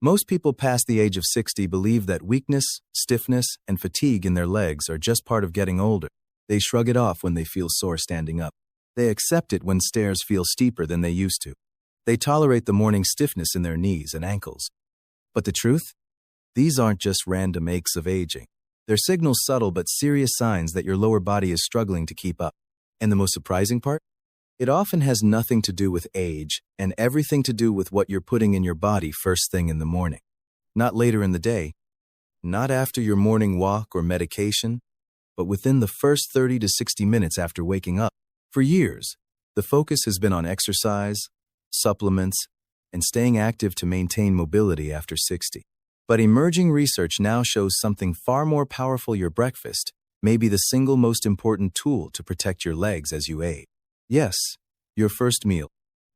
Most people past the age of 60 believe that weakness, stiffness, and fatigue in their legs are just part of getting older. They shrug it off when they feel sore standing up. They accept it when stairs feel steeper than they used to. They tolerate the morning stiffness in their knees and ankles. But the truth? These aren't just random aches of aging. They're signals, subtle but serious signs that your lower body is struggling to keep up. And the most surprising part? It often has nothing to do with age and everything to do with what you're putting in your body first thing in the morning. Not later in the day, not after your morning walk or medication, but within the first 30 to 60 minutes after waking up. For years, the focus has been on exercise, supplements, and staying active to maintain mobility after 60. But emerging research now shows something far more powerful. Your breakfast may be the single most important tool to protect your legs as you age. Yes, your first meal,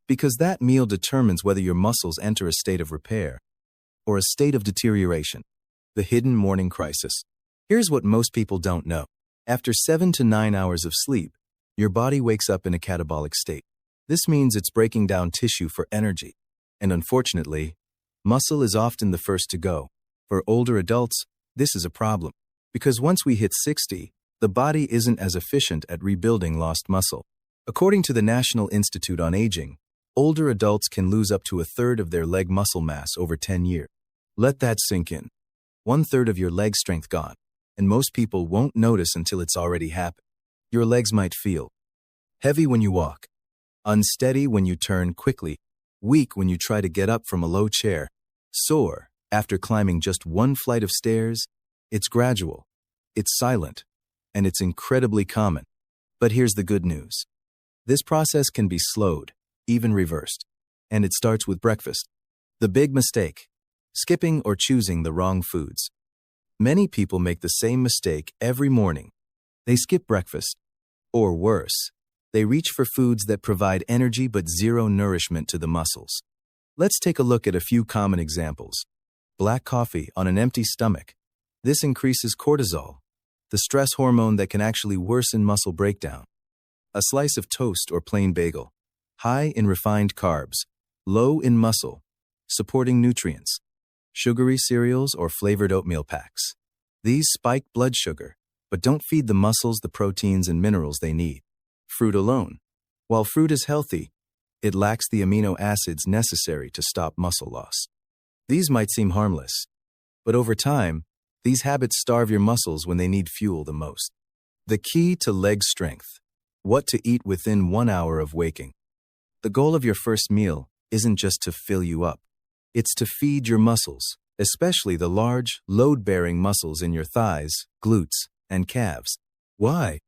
because that meal determines whether your muscles enter a state of repair or a state of deterioration. The hidden morning crisis. Here's what most people don't know. After 7 to 9 hours of sleep, your body wakes up in a catabolic state. This means it's breaking down tissue for energy. And unfortunately, muscle is often the first to go. For older adults, this is a problem, because once we hit 60, the body isn't as efficient at rebuilding lost muscle. According to the National Institute on Aging, older adults can lose up to a third of their leg muscle mass over 10 years. Let that sink in. 1/3 of your leg strength gone, and most people won't notice until it's already happened. Your legs might feel heavy when you walk, unsteady when you turn quickly, weak when you try to get up from a low chair, sore after climbing just one flight of stairs. It's gradual, it's silent, and it's incredibly common. But here's the good news. This process can be slowed, even reversed. And it starts with breakfast. The big mistake: skipping or choosing the wrong foods. Many people make the same mistake every morning. They skip breakfast. Or worse, they reach for foods that provide energy but zero nourishment to the muscles. Let's take a look at a few common examples. Black coffee on an empty stomach. This increases cortisol, the stress hormone that can actually worsen muscle breakdown. A slice of toast or plain bagel, high in refined carbs, low in muscle, supporting nutrients. Sugary cereals or flavored oatmeal packs. These spike blood sugar, but don't feed the muscles the proteins and minerals they need. Fruit alone. While fruit is healthy, it lacks the amino acids necessary to stop muscle loss. These might seem harmless, but over time, these habits starve your muscles when they need fuel the most. The key to leg strength. What to eat within 1 hour of waking. The goal of your first meal isn't just to fill you up. It's to feed your muscles, especially the large, load-bearing muscles in your thighs, glutes, and calves. Why?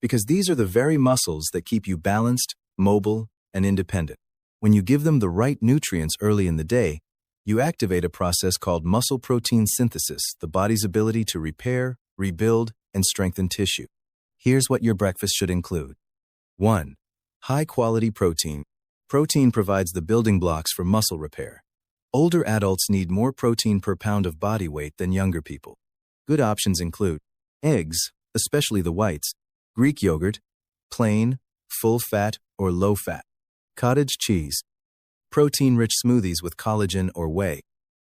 Because these are the very muscles that keep you balanced, mobile, and independent. When you give them the right nutrients early in the day, you activate a process called muscle protein synthesis, the body's ability to repair, rebuild, and strengthen tissue. Here's what your breakfast should include. 1. High-quality protein. Protein provides the building blocks for muscle repair. Older adults need more protein per pound of body weight than younger people. Good options include eggs, especially the whites, Greek yogurt, plain, full-fat, or low-fat, cottage cheese, protein-rich smoothies with collagen or whey,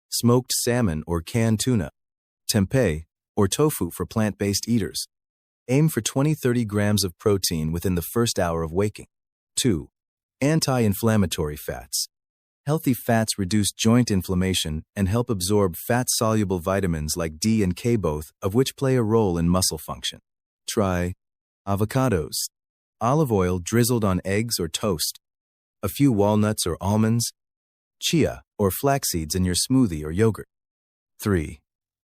smoked salmon or canned tuna, tempeh, or tofu for plant-based eaters. Aim for 20-30 grams of protein within the first hour of waking. 2. Anti-inflammatory fats. Healthy fats reduce joint inflammation and help absorb fat-soluble vitamins like D and K, both of which play a role in muscle function. Try avocados, olive oil drizzled on eggs or toast, a few walnuts or almonds, chia or flax seeds in your smoothie or yogurt. 3.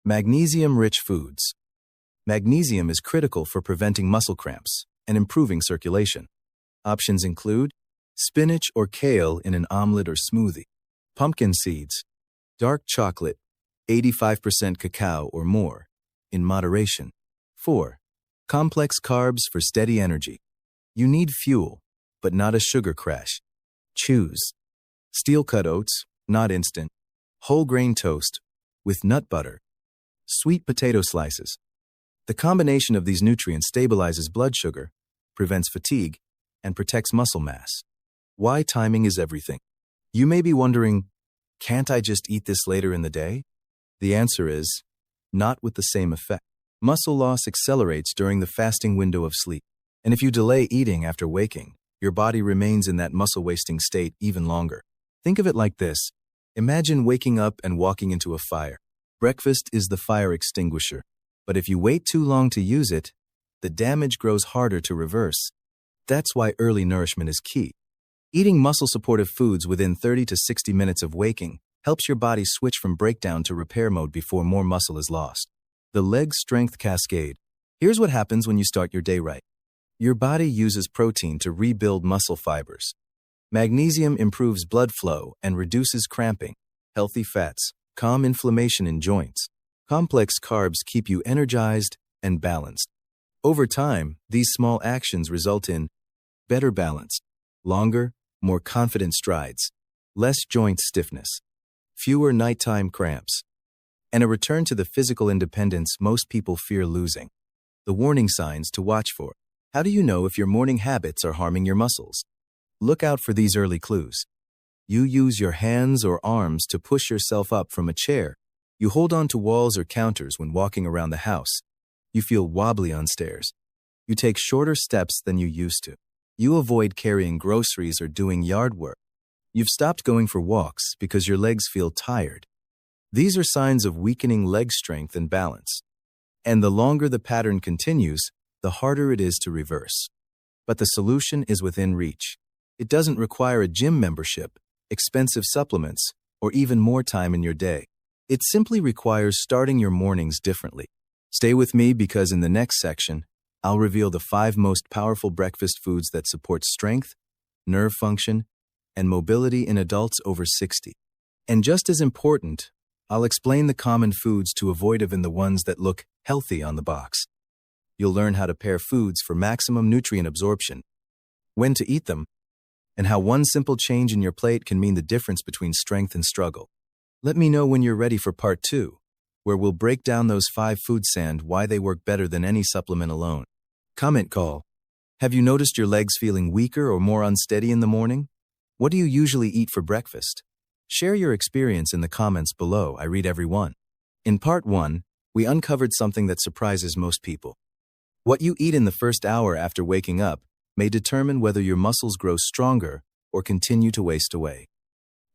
Magnesium-rich foods. Magnesium is critical for preventing muscle cramps and improving circulation. Options include spinach or kale in an omelet or smoothie, pumpkin seeds, dark chocolate, 85% cacao or more, in moderation. 4. Complex carbs for steady energy. You need fuel, but not a sugar crash. Choose steel-cut oats, not instant, whole grain toast, with nut butter, sweet potato slices. The combination of these nutrients stabilizes blood sugar, prevents fatigue, and protects muscle mass. Why timing is everything. You may be wondering, Can't I just eat this later in the day? The answer is, not with the same effect. Muscle loss accelerates during the fasting window of sleep. And if you delay eating after waking, your body remains in that muscle-wasting state even longer. Think of it like this. Imagine waking up and walking into a fire. Breakfast is the fire extinguisher. But if you wait too long to use it, the damage grows harder to reverse. That's why early nourishment is key. Eating muscle-supportive foods within 30 to 60 minutes of waking helps your body switch from breakdown to repair mode before more muscle is lost. The leg strength cascade. Here's what happens when you start your day right. Your body uses protein to rebuild muscle fibers. Magnesium improves blood flow and reduces cramping. Healthy fats calm inflammation in joints. Complex carbs keep you energized and balanced. Over time, these small actions result in better balance, longer, more confident strides, less joint stiffness, fewer nighttime cramps, and a return to the physical independence most people fear losing. The warning signs to watch for. How do you know if your morning habits are harming your muscles? Look out for these early clues. You use your hands or arms to push yourself up from a chair. You hold on to walls or counters when walking around the house. You feel wobbly on stairs. You take shorter steps than you used to. You avoid carrying groceries or doing yard work. You've stopped going for walks because your legs feel tired. These are signs of weakening leg strength and balance. And the longer the pattern continues, the harder it is to reverse. But the solution is within reach. It doesn't require a gym membership, expensive supplements, or even more time in your day. It simply requires starting your mornings differently. Stay with me because in the next section, I'll reveal the 5 most powerful breakfast foods that support strength, nerve function, and mobility in adults over 60. And just as important, I'll explain the common foods to avoid even the ones that look healthy on the box. You'll learn how to pair foods for maximum nutrient absorption, when to eat them, and how one simple change in your plate can mean the difference between strength and struggle. Let me know when you're ready for part 2, where we'll break down those 5 foods and why they work better than any supplement alone. Comment call. Have you noticed your legs feeling weaker or more unsteady in the morning? What do you usually eat for breakfast? Share your experience in the comments below. I read every one. In part 1, we uncovered something that surprises most people. What you eat in the first hour after waking up may determine whether your muscles grow stronger or continue to waste away.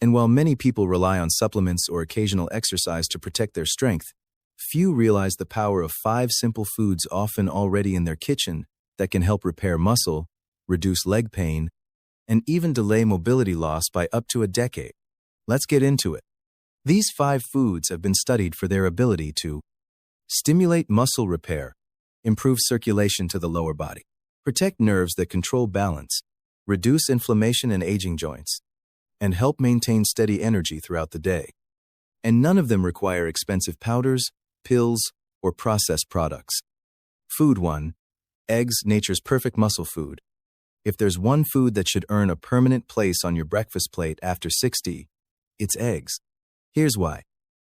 And while many people rely on supplements or occasional exercise to protect their strength, few realize the power of 5 simple foods often already in their kitchen that can help repair muscle, reduce leg pain, and even delay mobility loss by up to a decade. Let's get into it. These 5 foods have been studied for their ability to stimulate muscle repair, improve circulation to the lower body, protect nerves that control balance, reduce inflammation and aging joints, and help maintain steady energy throughout the day. And none of them require expensive powders, pills, or processed products. Food 1. Eggs, nature's perfect muscle food. If there's one food that should earn a permanent place on your breakfast plate after 60, it's eggs. Here's why.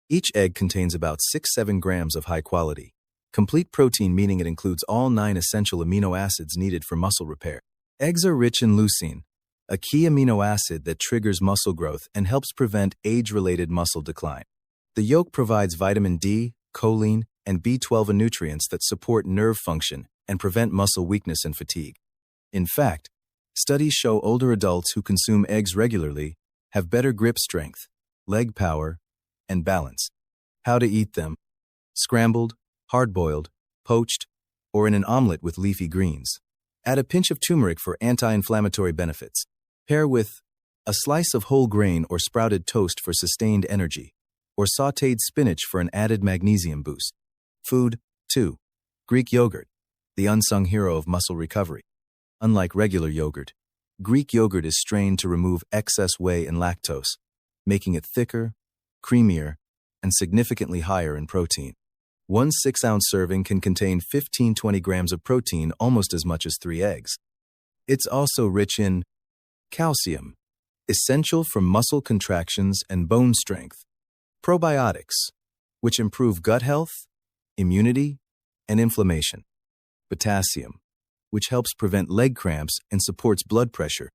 Each egg contains about 6-7 grams of high-quality, complete protein, meaning it includes all 9 essential amino acids needed for muscle repair. Eggs are rich in leucine, a key amino acid that triggers muscle growth and helps prevent age-related muscle decline. The yolk provides vitamin D, choline, and B12 nutrients that support nerve function and prevent muscle weakness and fatigue. In fact, studies show older adults who consume eggs regularly have better grip strength, leg power, and balance. How to eat them. Scrambled, hard-boiled, poached, or in an omelet with leafy greens. Add a pinch of turmeric for anti-inflammatory benefits. Pair with a slice of whole grain or sprouted toast for sustained energy, or sautéed spinach for an added magnesium boost. Food 2. Greek yogurt, the unsung hero of muscle recovery. Unlike regular yogurt, Greek yogurt is strained to remove excess whey and lactose, making it thicker, creamier, and significantly higher in protein. One 6-ounce serving can contain 15-20 grams of protein, almost as much as 3 eggs. It's also rich in calcium, essential for muscle contractions and bone strength. Probiotics, which improve gut health, immunity, and inflammation. Potassium, which helps prevent leg cramps and supports blood pressure.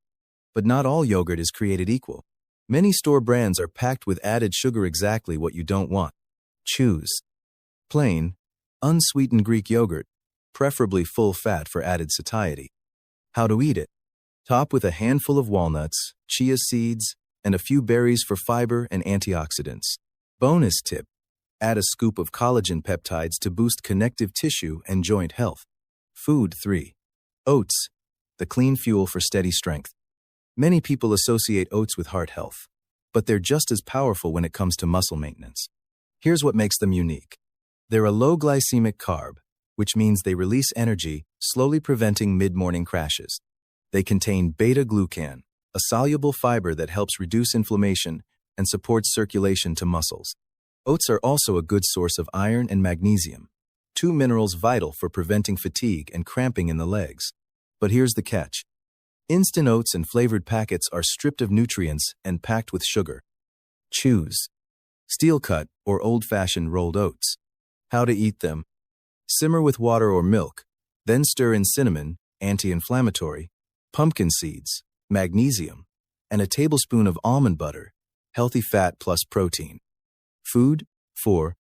But not all yogurt is created equal. Many store brands are packed with added sugar, exactly what you don't want. Choose plain, unsweetened Greek yogurt, preferably full fat for added satiety. How to eat it? Top with a handful of walnuts, chia seeds, and a few berries for fiber and antioxidants. Bonus tip: add a scoop of collagen peptides to boost connective tissue and joint health. Food 3. Oats, the clean fuel for steady strength. Many people associate oats with heart health, but they're just as powerful when it comes to muscle maintenance. Here's what makes them unique. They're a low glycemic carb, which means they release energy, slowly preventing mid-morning crashes. They contain beta-glucan, a soluble fiber that helps reduce inflammation and supports circulation to muscles. Oats are also a good source of iron and magnesium, two minerals vital for preventing fatigue and cramping in the legs. But here's the catch. Instant oats and flavored packets are stripped of nutrients and packed with sugar. Choose steel-cut or old-fashioned rolled oats. How to eat them? Simmer with water or milk, then stir in cinnamon, anti-inflammatory, pumpkin seeds, magnesium, and a tablespoon of almond butter, healthy fat plus protein. Food 4.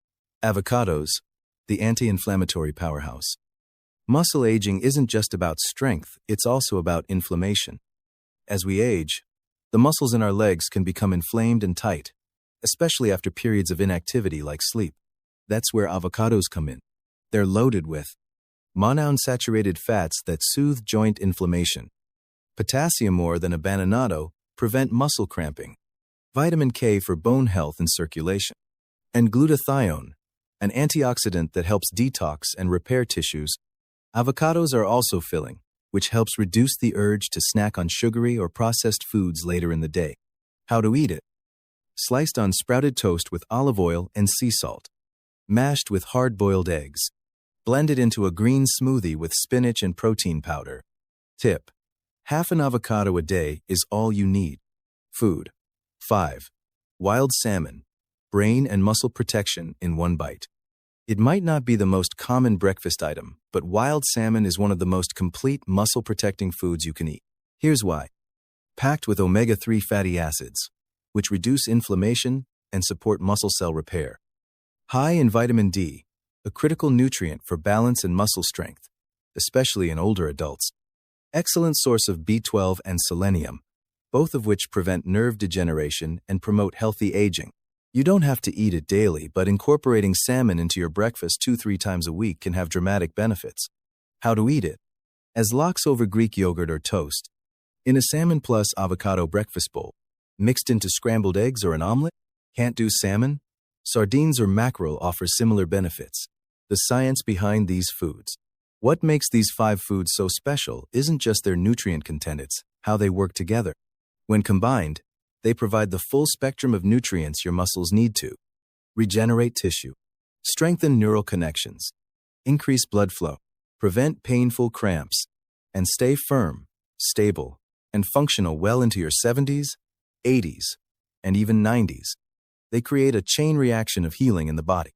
Avocados, the anti-inflammatory powerhouse. Muscle aging isn't just about strength, it's also about inflammation. As we age, the muscles in our legs can become inflamed and tight, especially after periods of inactivity like sleep. That's where avocados come in. They're loaded with monounsaturated fats that soothe joint inflammation, potassium more than a bananado, prevent muscle cramping, vitamin K for bone health and circulation, and glutathione, an antioxidant that helps detox and repair tissues. Avocados are also filling, which helps reduce the urge to snack on sugary or processed foods later in the day. How to eat it? Sliced on sprouted toast with olive oil and sea salt. Mashed with hard-boiled eggs. Blended into a green smoothie with spinach and protein powder. Tip: half an avocado a day is all you need. Food 5. Wild salmon, brain and muscle protection in one bite. It might not be the most common breakfast item, but wild salmon is one of the most complete muscle-protecting foods you can eat. Here's why. Packed with omega-3 fatty acids, which reduce inflammation and support muscle cell repair. High in vitamin D, a critical nutrient for balance and muscle strength, especially in older adults. Excellent source of B12 and selenium, both of which prevent nerve degeneration and promote healthy aging. You don't have to eat it daily, but incorporating salmon into your breakfast 2-3 times a week can have dramatic benefits. How to eat it? As lox over Greek yogurt or toast. In a salmon plus avocado breakfast bowl. Mixed into scrambled eggs or an omelet? Can't do salmon? Sardines or mackerel offer similar benefits. The science behind these foods. What makes these 5 foods so special isn't just their nutrient content, it's how they work together. When combined, they provide the full spectrum of nutrients your muscles need to regenerate tissue, strengthen neural connections, increase blood flow, prevent painful cramps, and stay firm, stable, and functional well into your 70s, 80s, and even 90s. They create a chain reaction of healing in the body,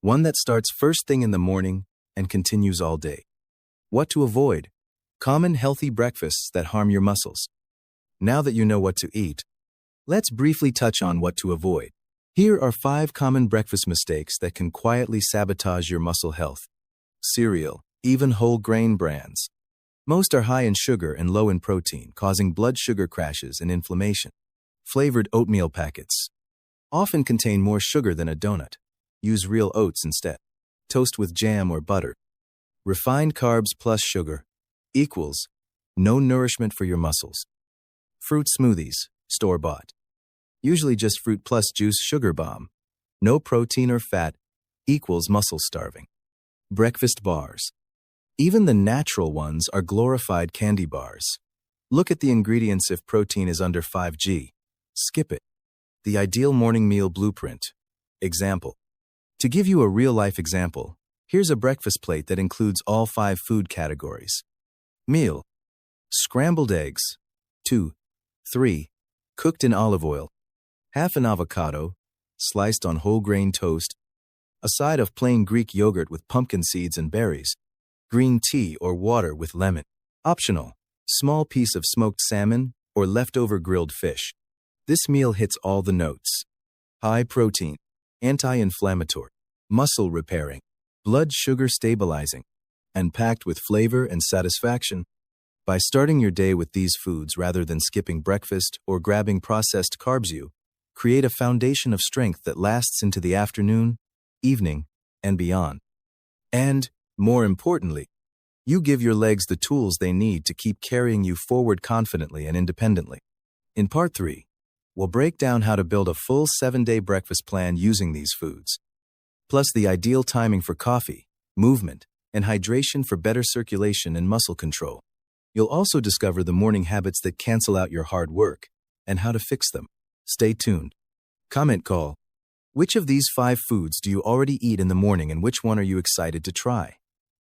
one that starts first thing in the morning and continues all day. What to avoid? Common healthy breakfasts that harm your muscles. Now that you know what to eat, let's briefly touch on what to avoid. Here are 5 common breakfast mistakes that can quietly sabotage your muscle health. Cereal, even whole grain brands. Most are high in sugar and low in protein, causing blood sugar crashes and inflammation. Flavored oatmeal packets often contain more sugar than a donut. Use real oats instead. Toast with jam or butter. Refined carbs plus sugar equals no nourishment for your muscles. Fruit smoothies, store-bought. Usually just fruit plus juice, sugar bomb. No protein or fat equals muscle starving. Breakfast bars. Even the natural ones are glorified candy bars. Look at the ingredients. If protein is under 5g, skip it. The ideal morning meal blueprint. Example. To give you a real-life example, here's a breakfast plate that includes all 5 food categories. Meal. Scrambled eggs, 2, 3, cooked in olive oil. Half an avocado, sliced on whole grain toast. A side of plain Greek yogurt with pumpkin seeds and berries. Green tea or water with lemon. Optional. Small piece of smoked salmon or leftover grilled fish. This meal hits all the notes. High protein, anti-inflammatory, muscle repairing, blood sugar stabilizing, and packed with flavor and satisfaction. By starting your day with these foods rather than skipping breakfast or grabbing processed carbs, you create a foundation of strength that lasts into the afternoon, evening, and beyond. And, more importantly, you give your legs the tools they need to keep carrying you forward confidently and independently. In Part 3, we'll break down how to build a full 7-day breakfast plan using these foods, plus the ideal timing for coffee, movement, and hydration for better circulation and muscle control. You'll also discover the morning habits that cancel out your hard work and how to fix them. Stay tuned. Comment call. Which of these 5 foods do you already eat in the morning and which one are you excited to try?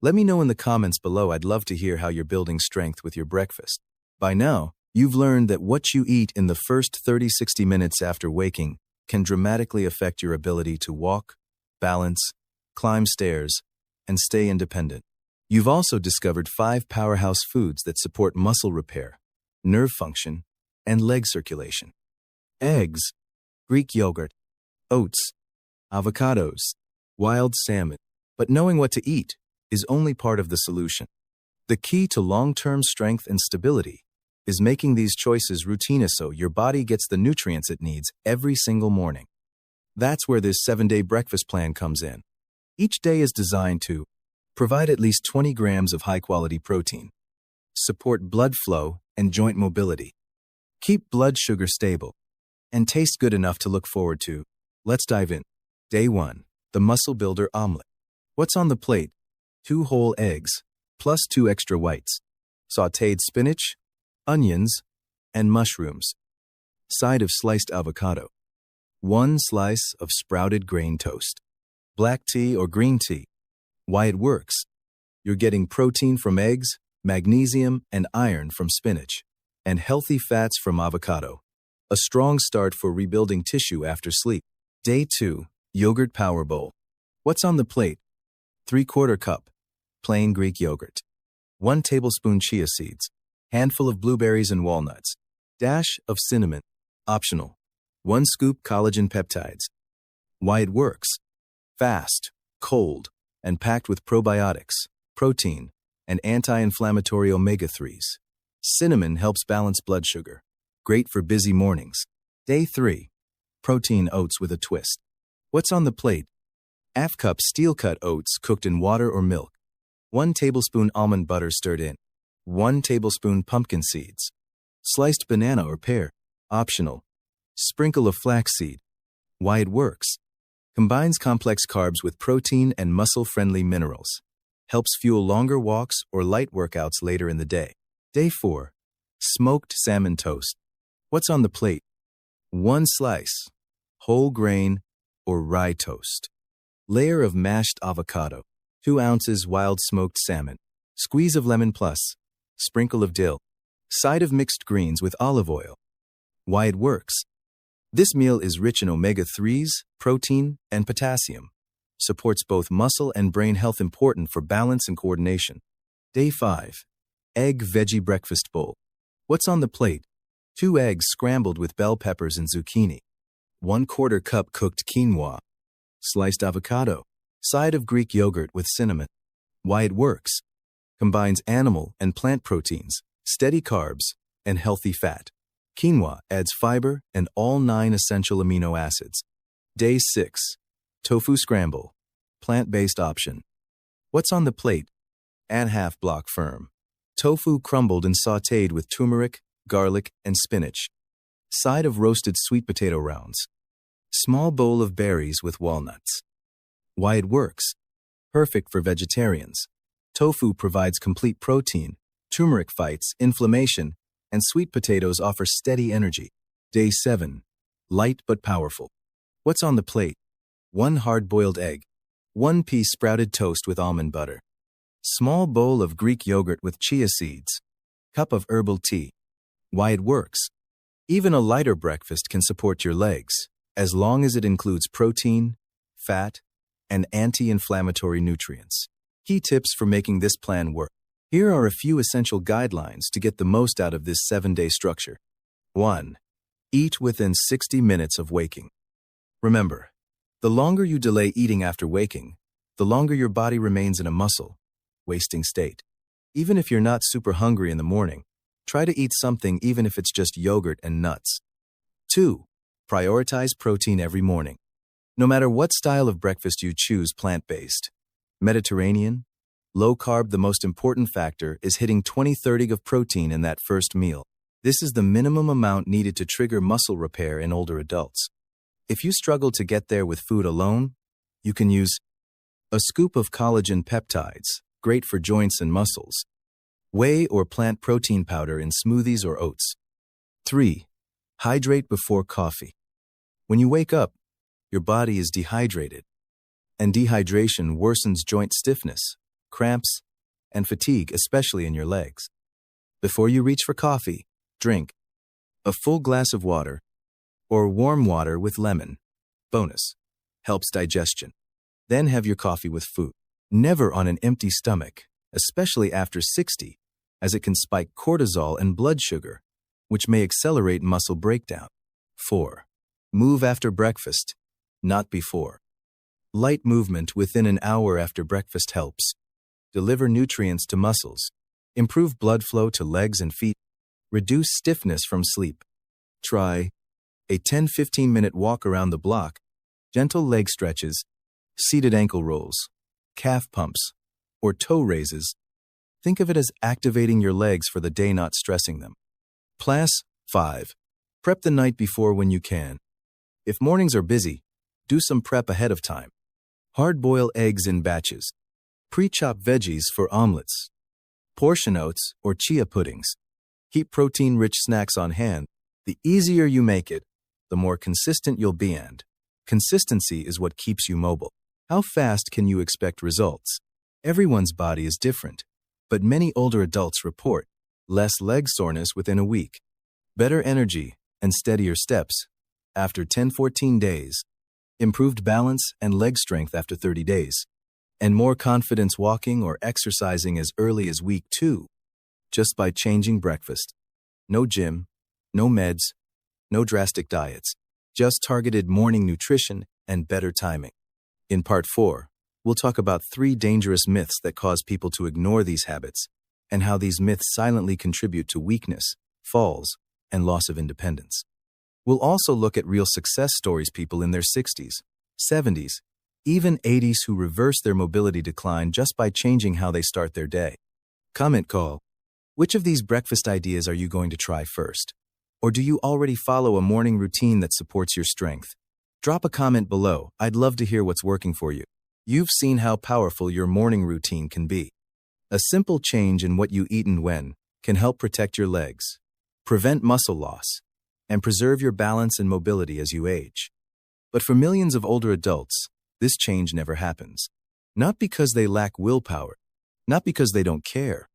Let me know in the comments below. I'd love to hear how you're building strength with your breakfast. By now, you've learned that what you eat in the first 30-60 minutes after waking can dramatically affect your ability to walk, balance, climb stairs, and stay independent. You've also discovered 5 powerhouse foods that support muscle repair, nerve function, and leg circulation. Eggs, Greek yogurt, oats, avocados, wild salmon. But knowing what to eat is only part of the solution. The key to long-term strength and stability is making these choices routine so your body gets the nutrients it needs every single morning. That's where this 7-day breakfast plan comes in. Each day is designed to provide at least 20 grams of high-quality protein, support blood flow and joint mobility, keep blood sugar stable, and taste good enough to look forward to. Let's dive in. Day 1, the Muscle Builder Omelet. What's on the plate? 2 whole eggs, plus 2 extra whites, sautéed spinach, onions, and mushrooms. Side of sliced avocado. 1 slice of sprouted grain toast. Black tea or green tea. Why it works. You're getting protein from eggs, magnesium and iron from spinach, and healthy fats from avocado. A strong start for rebuilding tissue after sleep. Day 2, Yogurt Power Bowl. What's on the plate? 3/4 cup, plain Greek yogurt. 1 tablespoon chia seeds. Handful of blueberries and walnuts. Dash of cinnamon. Optional. 1 scoop collagen peptides. Why it works. Fast, cold, and packed with probiotics, protein, and anti-inflammatory omega-3s. Cinnamon helps balance blood sugar. Great for busy mornings. Day 3, protein oats with a twist. What's on the plate? ½ cup steel-cut oats cooked in water or milk. 1 tablespoon almond butter stirred in. 1 tablespoon pumpkin seeds. Sliced banana or pear. Optional. Sprinkle of flaxseed. Why it works. Combines complex carbs with protein and muscle-friendly minerals. Helps fuel longer walks or light workouts later in the day. Day 4, smoked salmon toast. What's on the plate? 1 slice, whole grain or rye toast. Layer of mashed avocado. 2 ounces wild smoked salmon. Squeeze of lemon plus. Sprinkle of dill. Side of mixed greens with olive oil. Why it works. This meal is rich in omega-3s, protein, and potassium. Supports both muscle and brain health, important for balance and coordination. Day 5, egg veggie breakfast bowl. What's on the plate? 2 eggs scrambled with bell peppers and zucchini. 1/4 cup cooked quinoa. Sliced avocado. Side of Greek yogurt with cinnamon. Why it works. Combines animal and plant proteins, steady carbs, and healthy fat. Quinoa adds fiber and all 9 essential amino acids. Day 6, tofu scramble. Plant-based option. What's on the plate? ½ block firm. Tofu crumbled and sautéed with turmeric, garlic, and spinach. Side of roasted sweet potato rounds. Small bowl of berries with walnuts. Why it works. Perfect for vegetarians. Tofu provides complete protein, turmeric fights inflammation, and sweet potatoes offer steady energy. Day 7, light but powerful. What's on the plate? 1 hard-boiled egg. 1 piece sprouted toast with almond butter. Small bowl of Greek yogurt with chia seeds. Cup of herbal tea. Why it works. Even a lighter breakfast can support your legs, as long as it includes protein, fat, and anti-inflammatory nutrients. Key tips for making this plan work. Here are a few essential guidelines to get the most out of this 7-day structure. 1. Eat within 60 minutes of waking. Remember, the longer you delay eating after waking, the longer your body remains in a muscle-wasting state. Even if you're not super hungry in the morning, try to eat something even if it's just yogurt and nuts. 2. Prioritize protein every morning. No matter what style of breakfast you choose, plant-based, Mediterranean, low-carb, the most important factor is hitting 20-30 of protein in that first meal. This is the minimum amount needed to trigger muscle repair in older adults. If you struggle to get there with food alone, you can use a scoop of collagen peptides, great for joints and muscles, whey or plant protein powder in smoothies or oats. 3. Hydrate before coffee. When you wake up, your body is dehydrated, and dehydration worsens joint stiffness, cramps, and fatigue, especially in your legs. Before you reach for coffee, drink a full glass of water or warm water with lemon. Bonus. Helps digestion. Then have your coffee with food. Never on an empty stomach, especially after 60, as it can spike cortisol and blood sugar, which may accelerate muscle breakdown. 4. Move after breakfast, not before. Light movement within an hour after breakfast helps deliver nutrients to muscles, improve blood flow to legs and feet, reduce stiffness from sleep. Try a 10-15 minute walk around the block, gentle leg stretches, seated ankle rolls, calf pumps, or toe raises. Think of it as activating your legs for the day, not stressing them. 5. Prep the night before when you can. If mornings are busy, do some prep ahead of time. Hard-boil eggs in batches. Pre-chop veggies for omelets. Portion oats or chia puddings. Keep protein-rich snacks on hand. The easier you make it, the more consistent you'll be, and consistency is what keeps you mobile. How fast can you expect results? Everyone's body is different, but many older adults report less leg soreness within a week, better energy and steadier steps after 10-14 days, improved balance and leg strength after 30 days, and more confidence walking or exercising as early as week 2, just by changing breakfast. No gym, no meds, no drastic diets, just targeted morning nutrition and better timing. In Part 4, we'll talk about 3 dangerous myths that cause people to ignore these habits and how these myths silently contribute to weakness, falls, and loss of independence. We'll also look at real success stories, people in their 60s, 70s, even 80s who reverse their mobility decline just by changing how they start their day. Comment call. Which of these breakfast ideas are you going to try first? Or do you already follow a morning routine that supports your strength? Drop a comment below. I'd love to hear what's working for you. You've seen how powerful your morning routine can be. A simple change in what you eat and when can help protect your legs, prevent muscle loss, and preserve your balance and mobility as you age. But for millions of older adults, this change never happens. Not because they lack willpower, not because they don't care,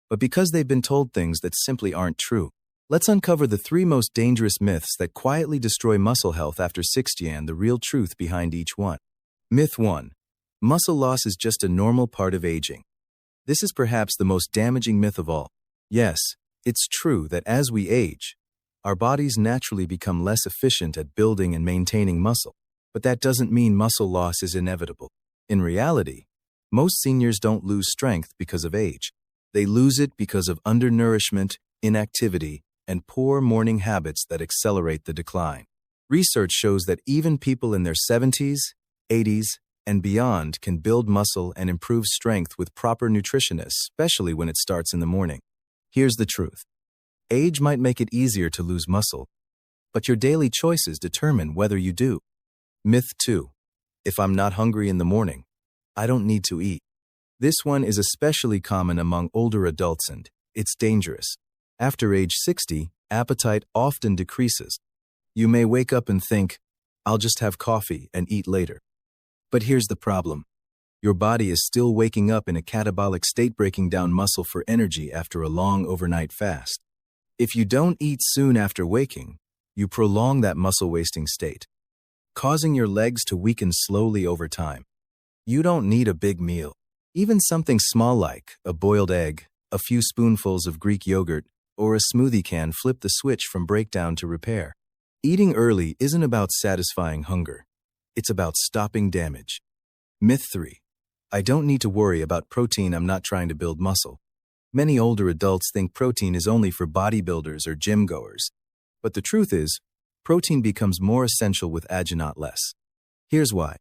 but because they've been told things that simply aren't true. Let's uncover the 3 most dangerous myths that quietly destroy muscle health after 60 and the real truth behind each one. Myth 1. Muscle loss is just a normal part of aging. This is perhaps the most damaging myth of all. Yes, it's true that as we age, our bodies naturally become less efficient at building and maintaining muscle, but that doesn't mean muscle loss is inevitable. In reality, most seniors don't lose strength because of age. They lose it because of undernourishment, inactivity, and poor morning habits that accelerate the decline. Research shows that even people in their 70s, 80s, and beyond can build muscle and improve strength with proper nutrition, especially when it starts in the morning. Here's the truth. Age might make it easier to lose muscle, but your daily choices determine whether you do. Myth 2. If I'm not hungry in the morning, I don't need to eat. This one is especially common among older adults, and it's dangerous. After age 60, appetite often decreases. You may wake up and think, I'll just have coffee and eat later. But here's the problem. Your body is still waking up in a catabolic state, breaking down muscle for energy after a long overnight fast. If you don't eat soon after waking, you prolong that muscle-wasting state, causing your legs to weaken slowly over time. You don't need a big meal. Even something small like a boiled egg, a few spoonfuls of Greek yogurt, or a smoothie can flip the switch from breakdown to repair. Eating early isn't about satisfying hunger. It's about stopping damage. Myth 3. I don't need to worry about protein. I'm not trying to build muscle. Many older adults think protein is only for bodybuilders or gym goers. But the truth is, protein becomes more essential with age, not less. Here's why.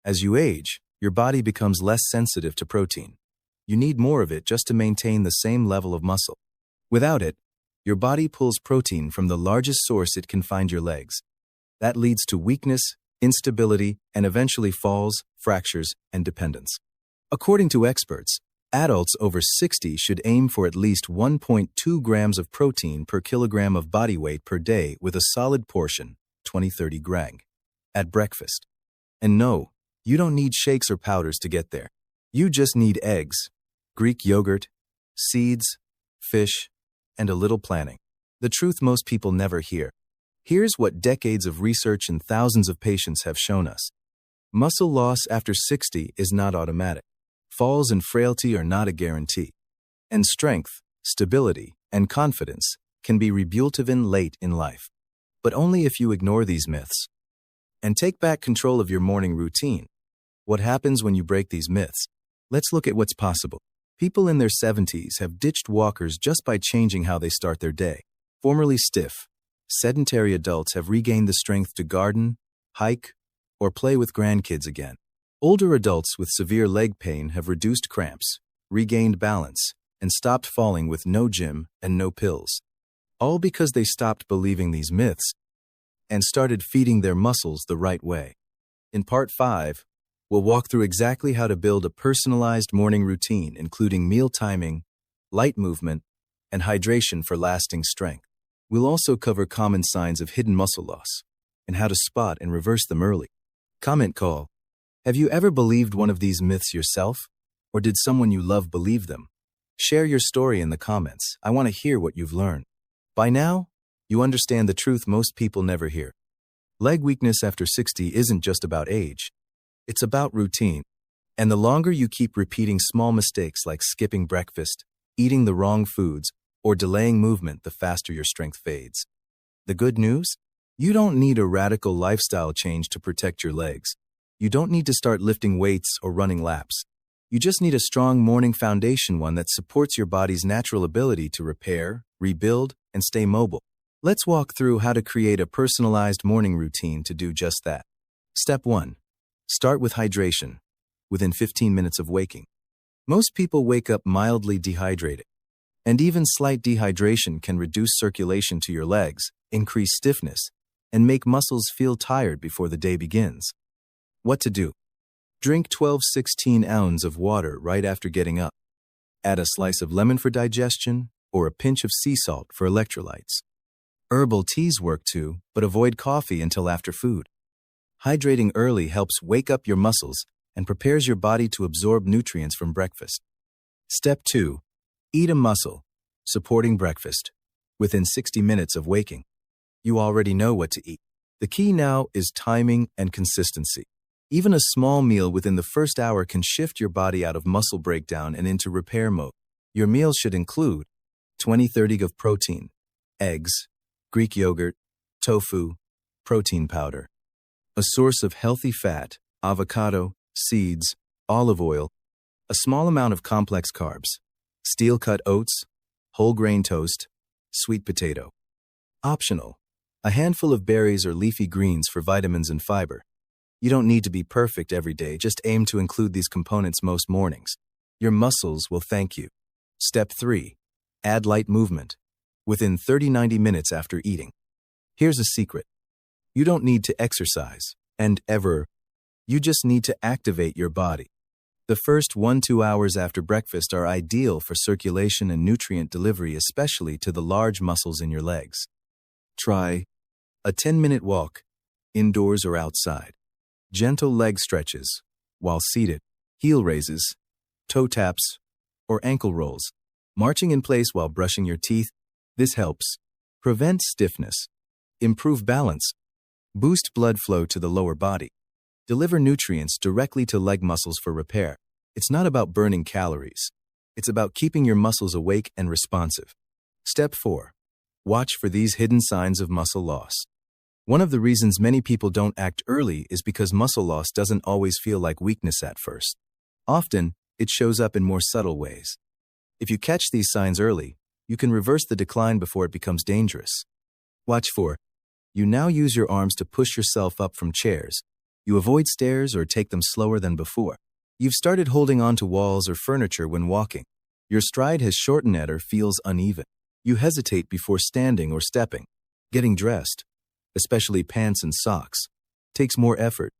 As you age, your body becomes less sensitive to protein. You need more of it just to maintain the same level of muscle. Without it, your body pulls protein from the largest source it can find, your legs. That leads to weakness, instability, and eventually falls, fractures, and dependence. According to experts, adults over 60 should aim for at least 1.2 grams of protein per kilogram of body weight per day, with a solid portion, 20-30 grams, at breakfast. And no, you don't need shakes or powders to get there. You just need eggs, Greek yogurt, seeds, fish, and a little planning. The truth most people never hear. Here's what decades of research and thousands of patients have shown us. Muscle loss after 60 is not automatic. Falls and frailty are not a guarantee. And strength, stability, and confidence can be rebuilt late in life. But only if you ignore these myths and take back control of your morning routine. What happens when you break these myths? Let's look at what's possible. People in their 70s have ditched walkers just by changing how they start their day. Formerly stiff, sedentary adults have regained the strength to garden, hike, or play with grandkids again. Older adults with severe leg pain have reduced cramps, regained balance, and stopped falling with no gym and no pills. All because they stopped believing these myths and started feeding their muscles the right way. In Part 5, we'll walk through exactly how to build a personalized morning routine, including meal timing, light movement, and hydration for lasting strength. We'll also cover common signs of hidden muscle loss and how to spot and reverse them early. Comment call. Have you ever believed one of these myths yourself? Or did someone you love believe them? Share your story in the comments. I want to hear what you've learned. By now, you understand the truth most people never hear. Leg weakness after 60 isn't just about age. It's about routine. And the longer you keep repeating small mistakes like skipping breakfast, eating the wrong foods, or delaying movement, the faster your strength fades. The good news? You don't need a radical lifestyle change to protect your legs. You don't need to start lifting weights or running laps. You just need a strong morning foundation, one that supports your body's natural ability to repair, rebuild, and stay mobile. Let's walk through how to create a personalized morning routine to do just that. Step 1. Start with hydration, within 15 minutes of waking. Most people wake up mildly dehydrated, and even slight dehydration can reduce circulation to your legs, increase stiffness, and make muscles feel tired before the day begins. What to do? Drink 12-16 ounces of water right after getting up. Add a slice of lemon for digestion, or a pinch of sea salt for electrolytes. Herbal teas work too, but avoid coffee until after food. Hydrating early helps wake up your muscles and prepares your body to absorb nutrients from breakfast. Step 2. Eat a muscle, supporting breakfast, within 60 minutes of waking. You already know what to eat. The key now is timing and consistency. Even a small meal within the first hour can shift your body out of muscle breakdown and into repair mode. Your meals should include 20-30 of protein, eggs, Greek yogurt, tofu, protein powder, a source of healthy fat, avocado, seeds, olive oil, a small amount of complex carbs, steel-cut oats, whole grain toast, sweet potato. Optional, a handful of berries or leafy greens for vitamins and fiber. You don't need to be perfect every day, just aim to include these components most mornings. Your muscles will thank you. Step 3. Add light movement, within 30-90 minutes after eating. Here's a secret. You don't need to exercise, you just need to activate your body. The first 1-2 hours after breakfast are ideal for circulation and nutrient delivery, especially to the large muscles in your legs. Try a 10-minute walk, indoors or outside. Gentle leg stretches, while seated, heel raises, toe taps, or ankle rolls. Marching in place while brushing your teeth. This helps prevent stiffness, improve balance, boost blood flow to the lower body, deliver nutrients directly to leg muscles for repair. It's not about burning calories. It's about keeping your muscles awake and responsive. Step 4. Watch for these hidden signs of muscle loss. One of the reasons many people don't act early is because muscle loss doesn't always feel like weakness at first. Often, it shows up in more subtle ways. If you catch these signs early, you can reverse the decline before it becomes dangerous. Watch for: you now use your arms to push yourself up from chairs. You avoid stairs or take them slower than before. You've started holding on to walls or furniture when walking. Your stride has shortened or feels uneven. You hesitate before standing or stepping. Getting dressed, especially pants and socks, takes more effort.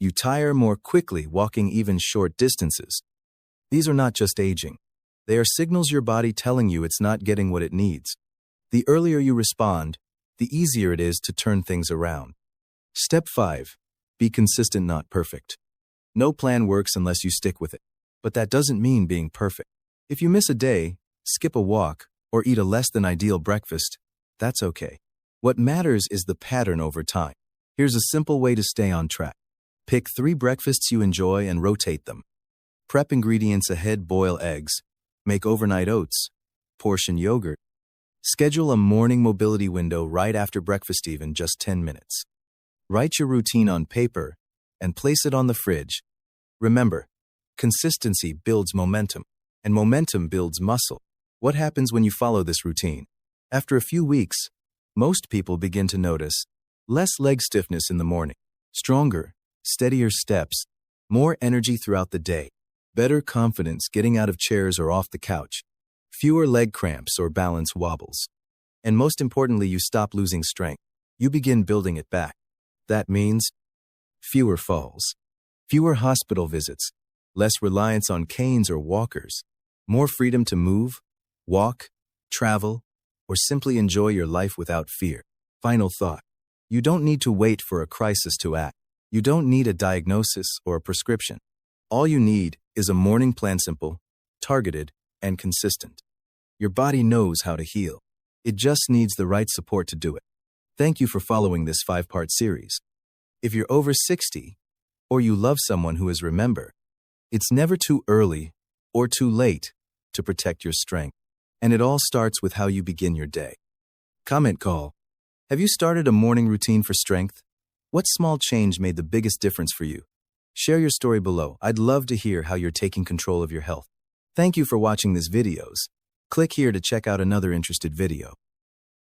You tire more quickly walking even short distances. These are not just aging. They are signals your body telling you it's not getting what it needs. The earlier you respond, the easier it is to turn things around. Step 5. Be consistent, not perfect. No plan works unless you stick with it. But that doesn't mean being perfect. If you miss a day, skip a walk, or eat a less than ideal breakfast, that's okay. What matters is the pattern over time. Here's a simple way to stay on track. Pick 3 breakfasts you enjoy and rotate them. Prep ingredients ahead: boil eggs, make overnight oats, portion yogurt. Schedule a morning mobility window right after breakfast, even just 10 minutes. Write your routine on paper and place it on the fridge. Remember, consistency builds momentum, and momentum builds muscle. What happens when you follow this routine? After a few weeks, most people begin to notice less leg stiffness in the morning, stronger, steadier steps, more energy throughout the day, better confidence getting out of chairs or off the couch, fewer leg cramps or balance wobbles. And most importantly, you stop losing strength. You begin building it back. That means fewer falls, fewer hospital visits, less reliance on canes or walkers, more freedom to move, walk, travel, or simply enjoy your life without fear. Final thought: you don't need to wait for a crisis to act. You don't need a diagnosis or a prescription. All you need is a morning plan, simple, targeted, and consistent. Your body knows how to heal. It just needs the right support to do it. Thank you for following this 5-part series. If you're over 60, or you love someone who is, remember, it's never too early or too late to protect your strength. And it all starts with how you begin your day. Comment call: have you started a morning routine for strength? What small change made the biggest difference for you? Share your story below. I'd love to hear how you're taking control of your health. Thank you for watching this videos. Click here to check out another interesting video.